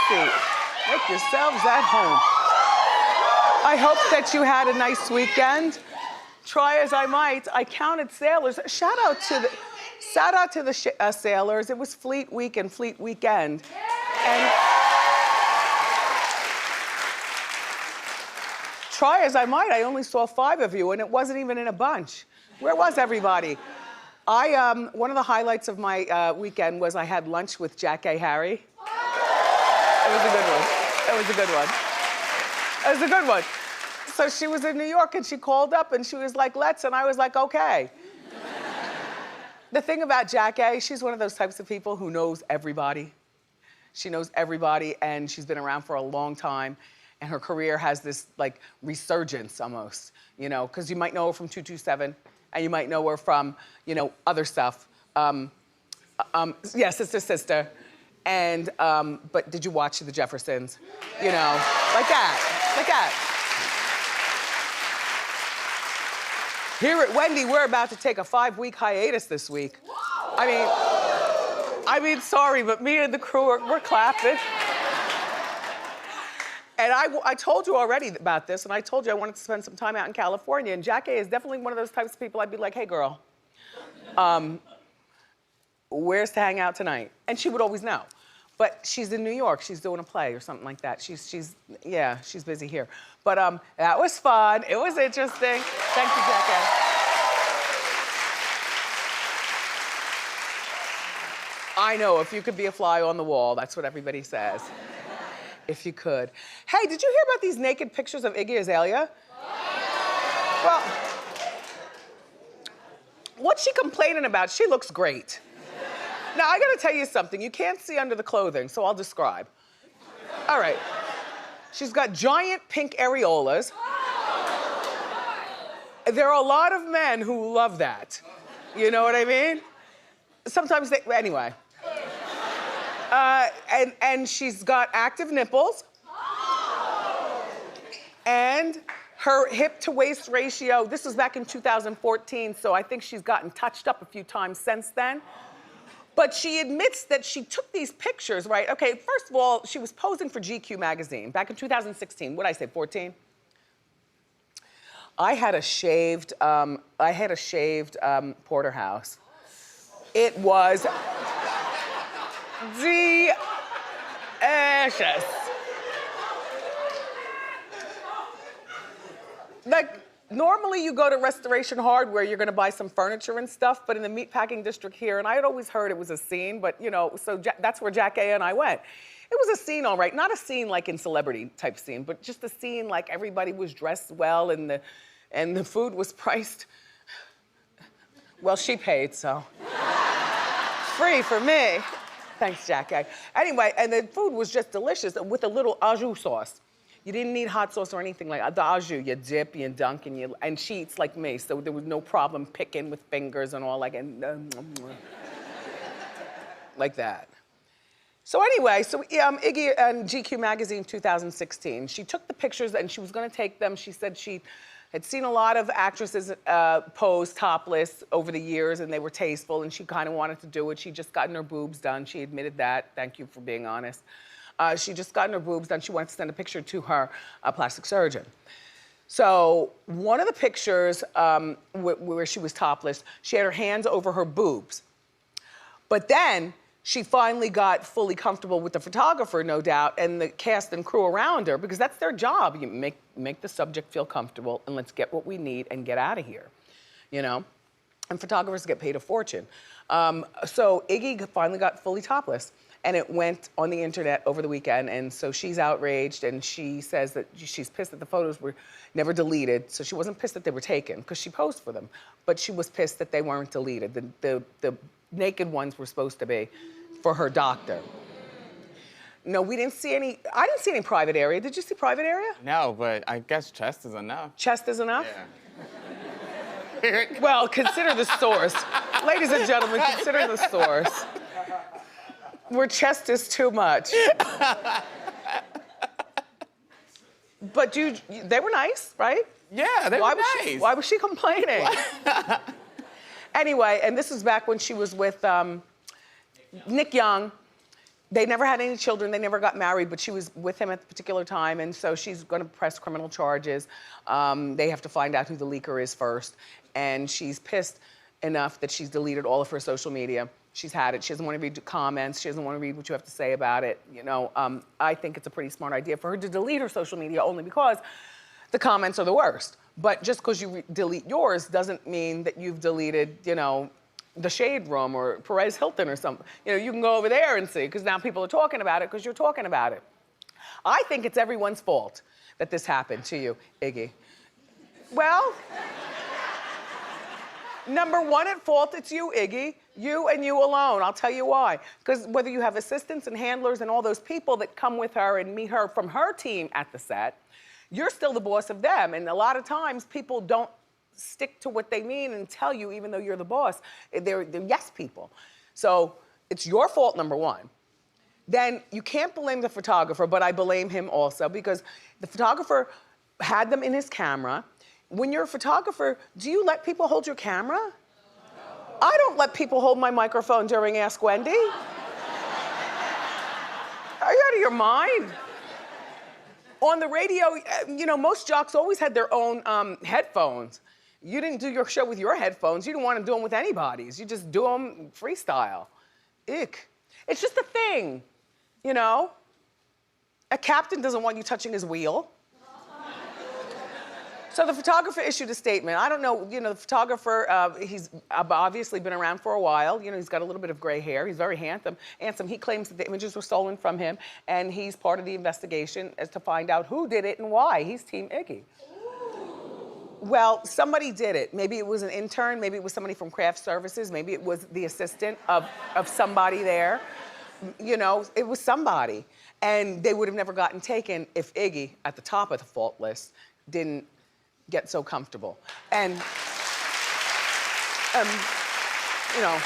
seat. Make yourselves at home. I hope that you had a nice weekend. Try as I might, I counted sailors. Shout out to the sailors. It was Fleet Week and Fleet Weekend. And try as I might, I only saw 5 of you, and it wasn't even in a bunch. Where was everybody? One of the highlights of my weekend was I had lunch with Jack A. Harry. It was a good one. It was a good one. It was a good one. So she was in New York and she called up and she was like, let's, and I was like, okay. The thing about Jack A., she's one of those types of people who knows everybody. She knows everybody and she's been around for a long time and her career has this like resurgence almost, you know, because you might know her from 227 and you might know her from, you know, other stuff. Yeah, Sister. And, but did you watch The Jeffersons? You know, like that, like that. Here at Wendy, we're about to take a 5-week hiatus this week. I mean, sorry, but me and the crew, we're clapping. And I told you already about this, and I told you I wanted to spend some time out in California, and Jack A. is definitely one of those types of people I'd be like, hey girl, where's to hang out tonight? And she would always know. But she's in New York, she's doing a play or something like that. She's busy here. But that was fun, it was interesting. Thank you, Jack A. I know, if you could be a fly on the wall, that's what everybody says. If you could. Hey, did you hear about these naked pictures of Iggy Azalea? Well, what's she complaining about? She looks great. Now, I gotta tell you something. You can't see under the clothing, so I'll describe. All right. She's got giant pink areolas. There are a lot of men who love that. You know what I mean? Sometimes they, anyway. And she's got active nipples. And her hip to waist ratio, this was back in 2014, so I think she's gotten touched up a few times since then. But she admits that she took these pictures, right? Okay, first of all, she was posing for GQ magazine back in 2016. What'd I say, 14? I had a shaved porterhouse. It was delicious. Like, normally you go to Restoration Hardware, you're gonna buy some furniture and stuff, but in the meatpacking district here, and I had always heard it was a scene, but you know, so that's where Jack A. and I went. It was a scene, all right, not a scene like in celebrity type scene, but just a scene like everybody was dressed well and the food was priced. Well, she paid, so. Free for me. Thanks, Jack A. Anyway, and the food was just delicious with a little au jus sauce. You didn't need hot sauce or anything like that. The au jus, you dip, you dunk, and she eats like me, so there was no problem picking with fingers and all like that. So anyway, Iggy and GQ magazine 2016, she took the pictures and she was gonna take them. She said she had seen a lot of actresses pose topless over the years and they were tasteful and she kind of wanted to do it. She'd just gotten her boobs done. She admitted that. Thank you for being honest. She just gotten her boobs done. She wanted to send a picture to her plastic surgeon. So one of the pictures where she was topless, she had her hands over her boobs. But then she finally got fully comfortable with the photographer, no doubt, and the cast and crew around her, because that's their job. You make the subject feel comfortable and let's get what we need and get out of here, you know? And photographers get paid a fortune. So Iggy finally got fully topless. And it went on the internet over the weekend, and so she's outraged, and she says that she's pissed that the photos were never deleted. So she wasn't pissed that they were taken, because she posed for them, but she was pissed that they weren't deleted. The naked ones were supposed to be for her doctor. No, we didn't see any, I didn't see any private area. Did you see private area? No, but I guess chest is enough. Chest is enough? Yeah. Well, consider the source. Ladies and gentlemen, consider the source. Where chest is too much. But they were nice, right? Yeah, they were nice. Why was she complaining? Anyway, and this was back when she was with Nick Young. They never had any children, they never got married, but she was with him at the particular time, and so she's gonna press criminal charges. They have to find out who the leaker is first, and she's pissed enough that she's deleted all of her social media. She's had it. She doesn't want to read comments. She doesn't want to read what you have to say about it. You know, I think it's a pretty smart idea for her to delete her social media only because the comments are the worst. But just because you delete yours doesn't mean that you've deleted, you know, the Shade Room or Perez Hilton or something. You know, you can go over there and see, because now people are talking about it because you're talking about it. I think it's everyone's fault that this happened to you, Iggy. Well, number one at fault, it's you, Iggy. You and you alone. I'll tell you why. Because whether you have assistants and handlers and all those people that come with her and meet her from her team at the set, you're still the boss of them. And a lot of times people don't stick to what they mean and tell you even though you're the boss. They're yes people. So it's your fault, number one. Then you can't blame the photographer, but I blame him also because the photographer had them in his camera. When you're a photographer, do you let people hold your camera? No. I don't let people hold my microphone during Ask Wendy. Are you out of your mind? On the radio, you know, most jocks always had their own headphones. You didn't do your show with your headphones. You didn't want to do them with anybody's. You just do them freestyle. Ick. It's just a thing, you know? A captain doesn't want you touching his wheel. So the photographer issued a statement. I don't know, you know, the photographer, he's obviously been around for a while. You know, he's got a little bit of gray hair. He's very handsome. He claims that the images were stolen from him, and he's part of the investigation as to find out who did it and why. He's Team Iggy. Well, somebody did it. Maybe it was an intern, maybe it was somebody from craft services, maybe it was the assistant of somebody there. You know, it was somebody. And they would have never gotten taken if Iggy, at the top of the fault list, didn't get so comfortable. And, you know,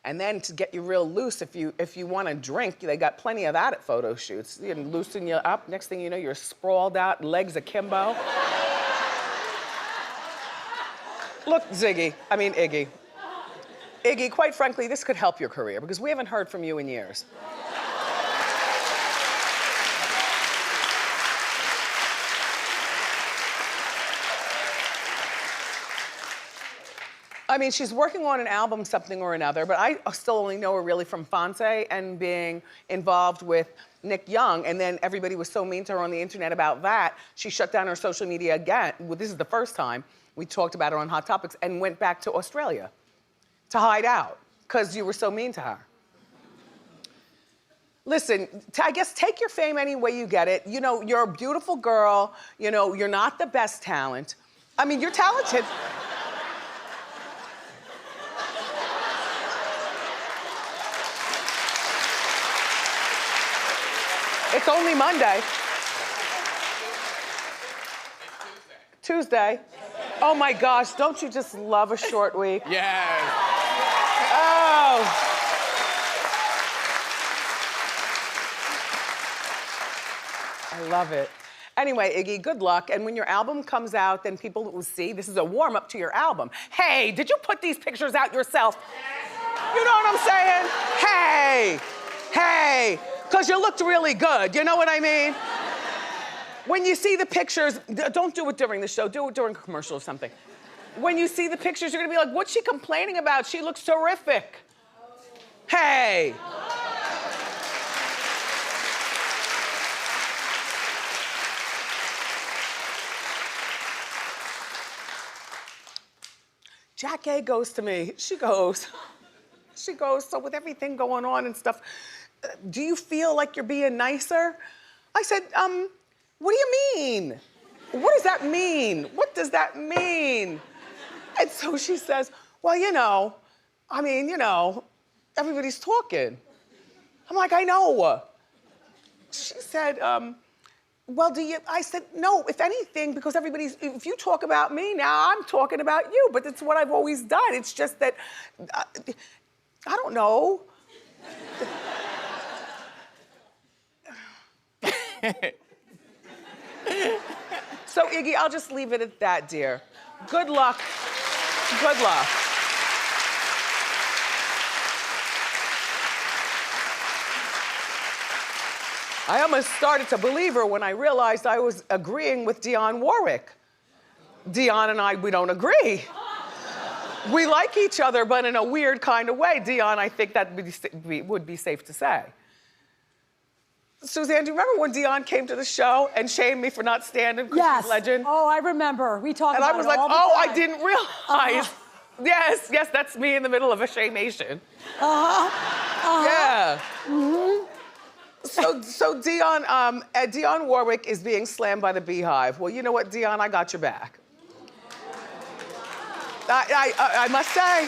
and then to get you real loose, if you want to drink, they got plenty of that at photo shoots. You can loosen you up. Next thing you know, you're sprawled out, legs akimbo. Look, Iggy. Iggy, quite frankly, this could help your career because we haven't heard from you in years. I mean, she's working on an album, something or another, but I still only know her really from Beyonce and being involved with Nick Young, and then everybody was so mean to her on the internet about that, she shut down her social media again. Well, this is the first time we talked about her on Hot Topics and went back to Australia to hide out because you were so mean to her. Listen, I guess take your fame any way you get it. You know, you're a beautiful girl. You know, you're not the best talent. I mean, you're talented. It's only Monday. Tuesday. Oh my gosh, don't you just love a short week? Yes. Oh. I love it. Anyway, Iggy, good luck. And when your album comes out, then people will see this is a warm up to your album. Hey, did you put these pictures out yourself? You know what I'm saying? Hey. Because you looked really good, you know what I mean? When you see the pictures, don't do it during the show, do it during a commercial or something. When you see the pictures, you're gonna be like, what's she complaining about? She looks terrific. Hey. Jack A goes to me, she goes, so with everything going on and stuff, do you feel like you're being nicer? I said, what do you mean? What does that mean? What does that mean? And so she says, well, you know, everybody's talking. I'm like, I know. She said, well, I said, no, if anything, because if you talk about me now, I'm talking about you, but it's what I've always done. It's just that, I don't know. So, Iggy, I'll just leave it at that, dear. Good luck. Good luck. I almost started to believe her when I realized I was agreeing with Dionne Warwick. Dionne and I, we don't agree. We like each other, but in a weird kind of way. Dionne, I think that would be safe to say. Suzanne, do you remember when Dionne came to the show and shamed me for not standing Chris's legend? Oh, I remember. We talked about it all the time. And I was like, oh, I didn't realize. Yes, that's me in the middle of a shamation. Yeah. So Dionne Warwick is being slammed by the Beehive. Well, you know what, Dionne, I got your back. I must say,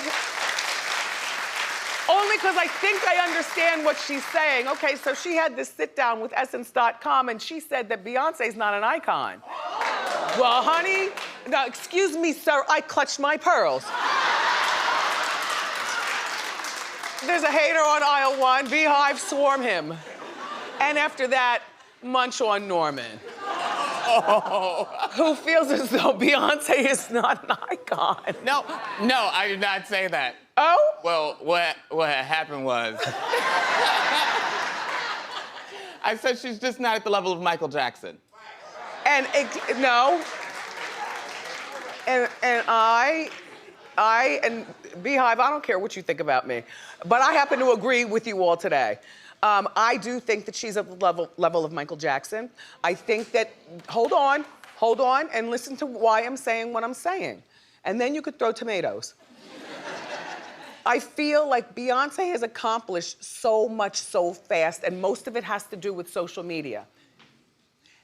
only because I think I understand what she's saying. Okay, so she had this sit down with Essence.com and she said that Beyonce's not an icon. Well, honey, now, excuse me, sir, I clutched my pearls. There's a hater on aisle 1, Beehive, swarm him. And after that, munch on Norman. Oh. Who feels as though Beyonce is not an icon. No, I did not say that. Oh? Well, what happened was... I said she's just not at the level of Michael Jackson. And no. And I and Beehive, I don't care what you think about me, but I happen to agree with you all today. I do think that she's at the level of Michael Jackson. I think that, hold on, and listen to why I'm saying what I'm saying. And then you could throw tomatoes. I feel like Beyonce has accomplished so much so fast, and most of it has to do with social media.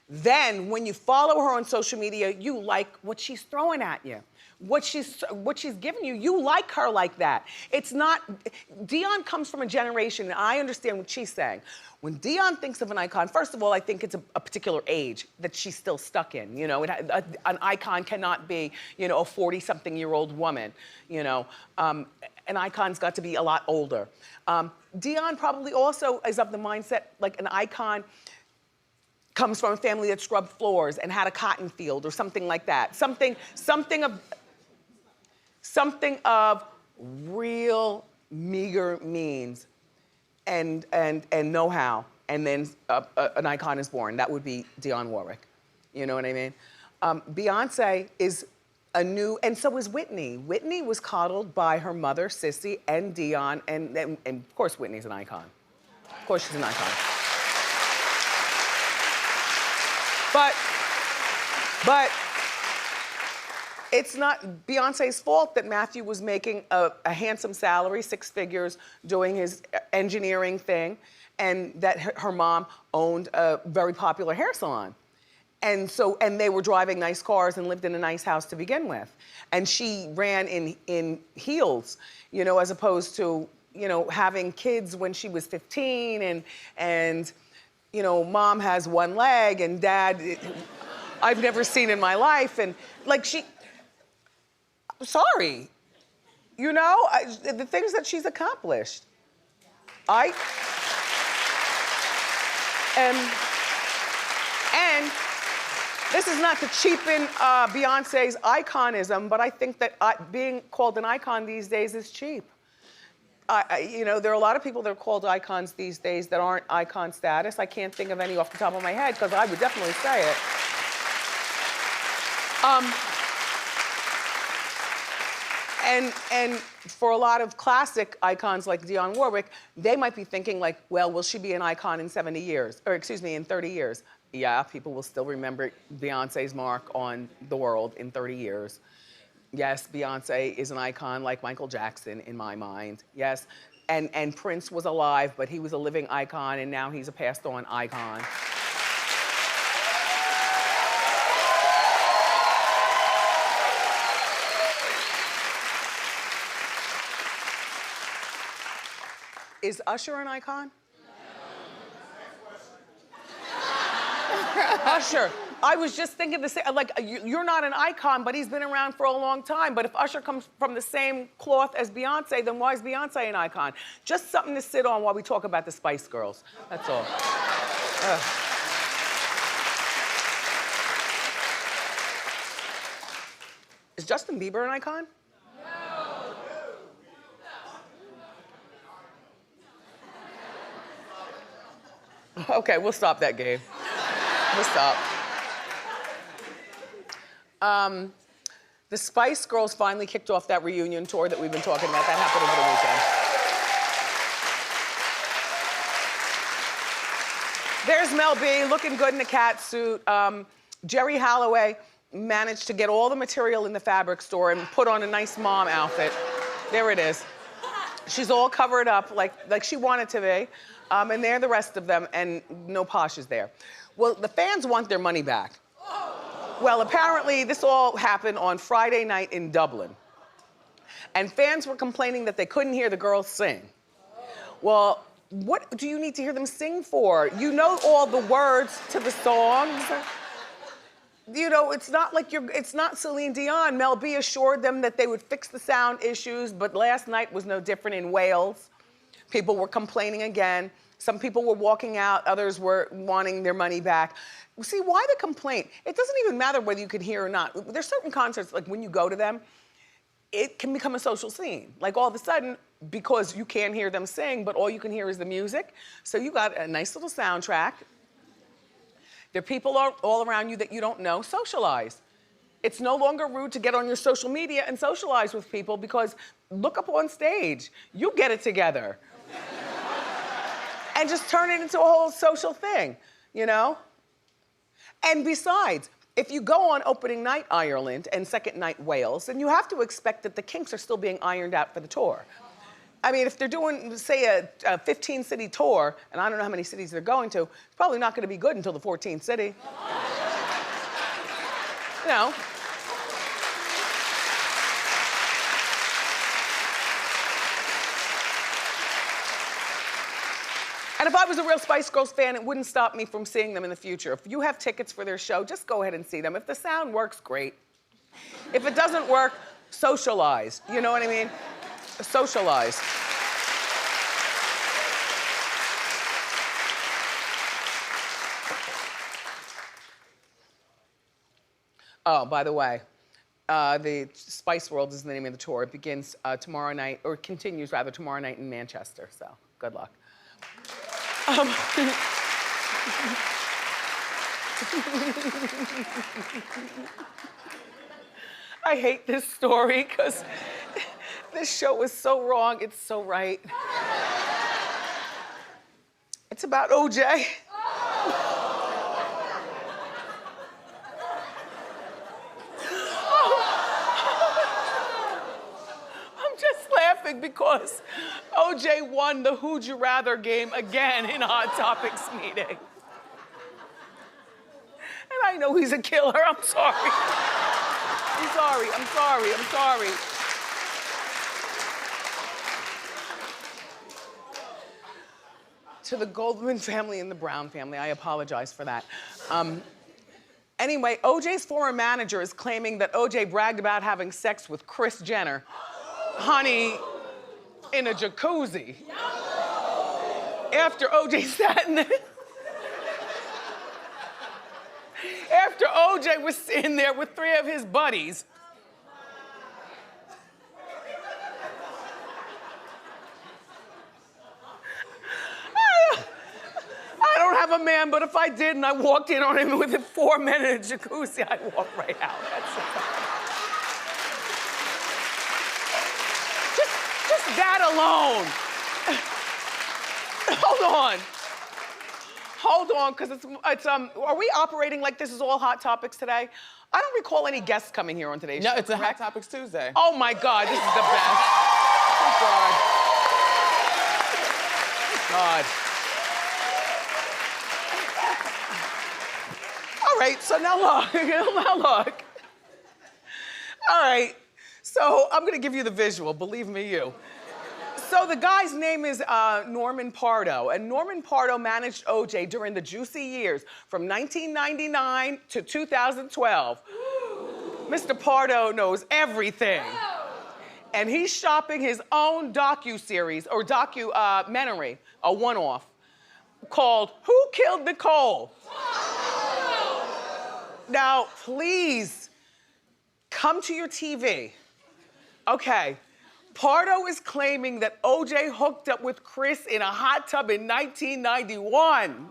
Then, when you follow her on social media, you like what she's throwing at you. What she's giving you, you like her like that. It's not, Dionne comes from a generation, and I understand what she's saying. When Dionne thinks of an icon, first of all, I think it's a particular age that she's still stuck in. You know, an icon cannot be, you know, a 40-something-year-old woman. You know, an icon's got to be a lot older. Dionne probably also is of the mindset, like an icon comes from a family that scrubbed floors and had a cotton field or something like that. Something of real meager means and know-how, and then an icon is born. That would be Dionne Warwick. You know what I mean? Beyonce is a new, and so is Whitney. Whitney was coddled by her mother, Sissy, and Dionne, and of course Whitney's an icon. Of course she's an icon. But it's not Beyonce's fault that Matthew was making a handsome salary, 6 figures, doing his engineering thing, and that her mom owned a very popular hair salon. And they were driving nice cars and lived in a nice house to begin with. And she ran in heels, you know, as opposed to, you know, having kids when she was 15 and you know, mom has one leg and dad, I've never seen in my life. And like sorry, you know, the things that she's accomplished. And this is not to cheapen Beyonce's iconism, but I think that being called an icon these days is cheap. You know, there are a lot of people that are called icons these days that aren't icon status. I can't think of any off the top of my head because I would definitely say it. And for a lot of classic icons like Dionne Warwick, they might be thinking like, well, will she be an icon in 70 years? Or excuse me, in 30 years? Yeah, people will still remember Beyonce's mark on the world in 30 years. Yes, Beyonce is an icon like Michael Jackson in my mind. Yes, and Prince was alive, but he was a living icon, and now he's a passed on icon. Is Usher an icon? Usher. I was just thinking the same, like, you're not an icon, but he's been around for a long time. But if Usher comes from the same cloth as Beyonce, then why is Beyonce an icon? Just something to sit on while we talk about the Spice Girls. That's all. Is Justin Bieber an icon? Okay, we'll stop that game. We'll stop. The Spice Girls finally kicked off that reunion tour that we've been talking about. That happened over the weekend. There's Mel B, looking good in a cat suit. Jerry Holloway managed to get all the material in the fabric store and put on a nice mom outfit. There it is. She's all covered up like she wanted to be. And there are the rest of them, and no Posh is there. Well, the fans want their money back. Well, apparently this all happened on Friday night in Dublin. And fans were complaining that they couldn't hear the girls sing. Well, what do you need to hear them sing for? You know all the words to the songs. You know, it's not like it's not Celine Dion. Mel B assured them that they would fix the sound issues, but last night was no different in Wales. People were complaining again. Some people were walking out, others were wanting their money back. See, why the complaint? It doesn't even matter whether you can hear or not. There's certain concerts, like when you go to them, it can become a social scene. Like all of a sudden, because you can't hear them sing, but all you can hear is the music. So you got a nice little soundtrack. There are people all around you that you don't know. Socialize. It's no longer rude to get on your social media and socialize with people because look up on stage. You get it together. And just turn it into a whole social thing, you know? And besides, if you go on opening night Ireland and second night Wales, then you have to expect that the kinks are still being ironed out for the tour. I mean, if they're doing, say, a 15-city tour, and I don't know how many cities they're going to, it's probably not gonna be good until the 14th city. You know. And if I was a real Spice Girls fan, it wouldn't stop me from seeing them in the future. If you have tickets for their show, just go ahead and see them. If the sound works, great. If it doesn't work, socialize. You know what I mean? Socialize. Oh, by the way, the Spice World is the name of the tour. It begins tomorrow night, or continues rather tomorrow night in Manchester, so good luck. I hate this story because this show is so wrong, it's so right. It's about OJ. I'm just laughing because OJ won the Who'd You Rather game again in Hot Topics meeting. And I know he's a killer, I'm sorry. I'm sorry. To the Goldman family and the Brown family, I apologize for that. Anyway, OJ's former manager is claiming that OJ bragged about having sex with Kris Jenner, honey, in a jacuzzi. After OJ sat in the... After OJ was sitting there with 3 of his buddies. I don't have a man, but if I did and I walked in on him within 4 men in a jacuzzi, I'd walk right out. That's it. Just that alone. Hold on, because it's are we operating like this is all Hot Topics today? I don't recall any guests coming here on today's show. No, it's a Hot Topics Tuesday. Oh my God, this is the best. Oh God. All right, so now look. All right, so I'm gonna give you the visual, believe me you. So the guy's name is Norman Pardo, and Norman Pardo managed OJ during the juicy years from 1999 to 2012. Mr. Pardo knows everything. And he's shopping his own docu-series, or documentary, a one-off, called Who Killed Nicole? Now, please, come to your TV. Okay. Pardo is claiming that OJ hooked up with Kris in a hot tub in 1991.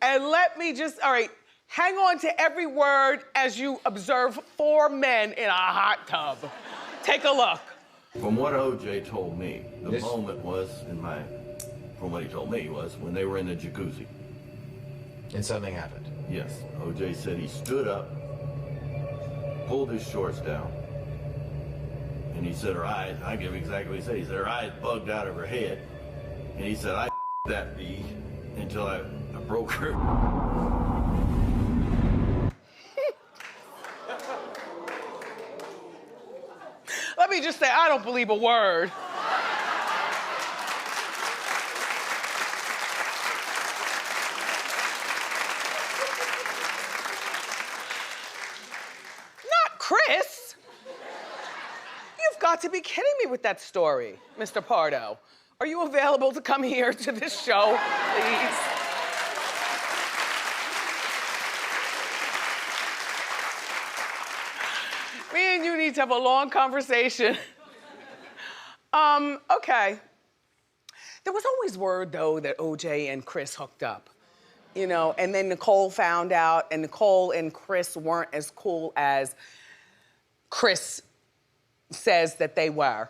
And let me just, all right, hang on to every word as you observe 4 men in a hot tub. Take a look. From what OJ told me, the moment was from what he told me was when they were in the jacuzzi. And something happened. Yes, OJ said he stood up, pulled his shorts down, and he said her eyes, I give exactly what he said, he said her eyes bugged out of her head. And he said, I that bee until I broke her. Let me just say, I don't believe a word. Not Kris. You've got to be kidding me with that story, Mr. Pardo. Are you available to come here to this show, please? Me and you need to have a long conversation. Okay. There was always word, though, that OJ and Kris hooked up. You know, and then Nicole found out, and Nicole and Kris weren't as cool as Kris says that they were.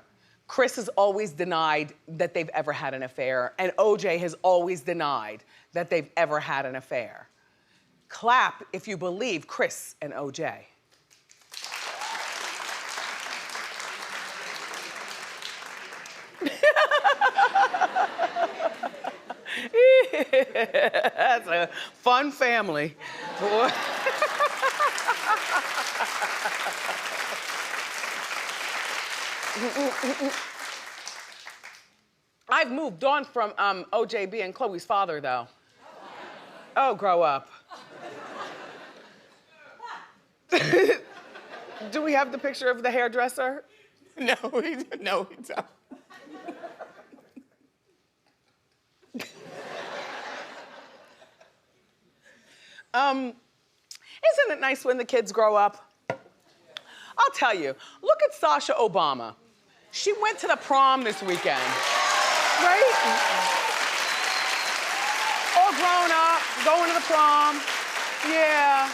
Kris has always denied that they've ever had an affair, and OJ has always denied that they've ever had an affair. Clap if you believe Kris and OJ. That's a fun family. I've moved on from OJ being Chloe's father, though. Oh, grow up. Do we have the picture of the hairdresser? No, we don't. Isn't it nice when the kids grow up? I'll tell you, look at Sasha Obama. She went to the prom this weekend, right? All grown up, going to the prom. Yeah.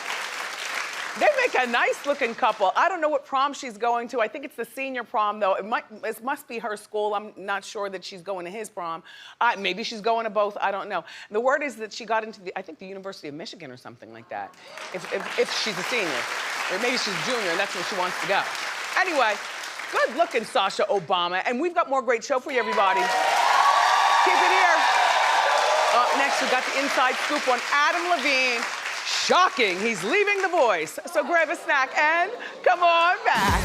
They make a nice looking couple. I don't know what prom she's going to. I think it's the senior prom, though. It must be her school. I'm not sure that she's going to his prom. Maybe she's going to both. I don't know. The word is that she got into I think the University of Michigan or something like that. If she's a senior. Or maybe she's a junior and that's where she wants to go. Anyway, good looking Sasha Obama. And we've got more great show for you, everybody. Keep it here. Up next, we've got the inside scoop on Adam Levine. Shocking, he's leaving The Voice. So grab a snack and come on back.